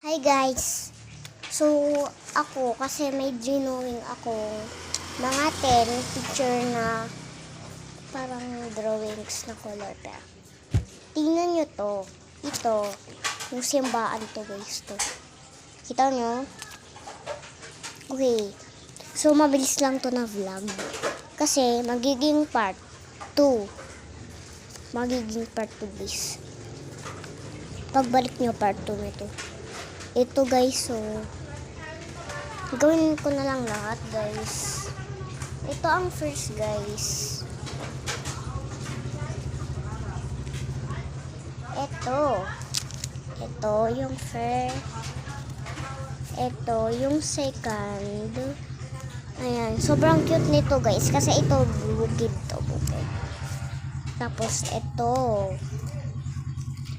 Hi guys! So, ako kasi may drawing akong mga 10 picture na parang drawings na color pen. Tingnan nyo to. Ito, yung simbaan to guys to. Kita nyo? Okay. So, mabilis lang to na vlog. Kasi, magiging part 2. Magiging part 2 guys. Pagbalik nyo part 2 nito. Ito guys, so gawin ko na lang lahat guys. Ito ang first guys. Ito yung first. Ito yung second. Ayan, sobrang cute nito guys kasi ito bukid to, bukid. Tapos ito.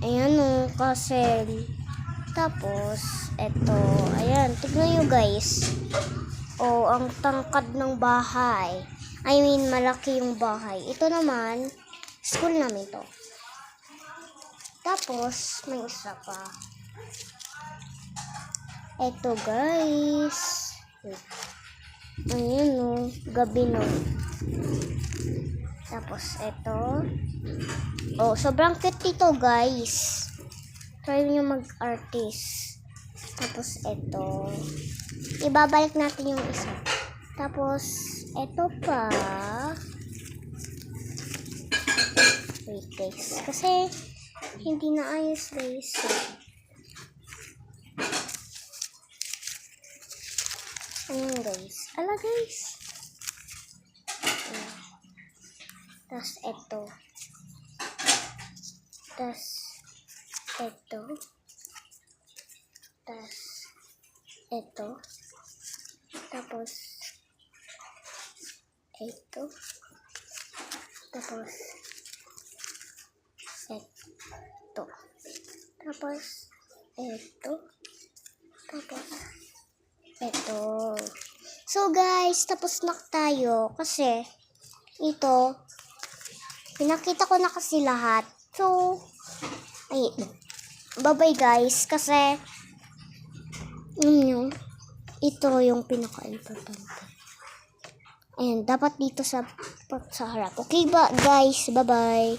Ayan o, kasi tapos, eto, ayan, tignan nyo guys. Oh, ang tangkad ng bahay. I mean, malaki yung bahay. Ito naman, school namin to. Tapos, may isa pa. Eto guys. Ayan o, gabi no. Tapos, eto. Oh, sobrang cute dito guys. Try nyo mag-artist. Tapos, eto. Ibabalik natin yung isa. Tapos, eto pa. Wait, guys. Kasi, hindi na ayos, guys. Ayan, guys. Ala, guys. Tapos, eto. Tapos, eto. Tas, eto. Tapos, eto. Tapos, eto. Tapos, eto. Tapos, eto. So, guys, tapos na tayo. Kasi, ito, pinakita ko na kasi lahat. So, ay, bye-bye guys, kasi ito yung pinaka-importante. Ayan, dapat dito sa harap. Okay ba guys? Bye-bye.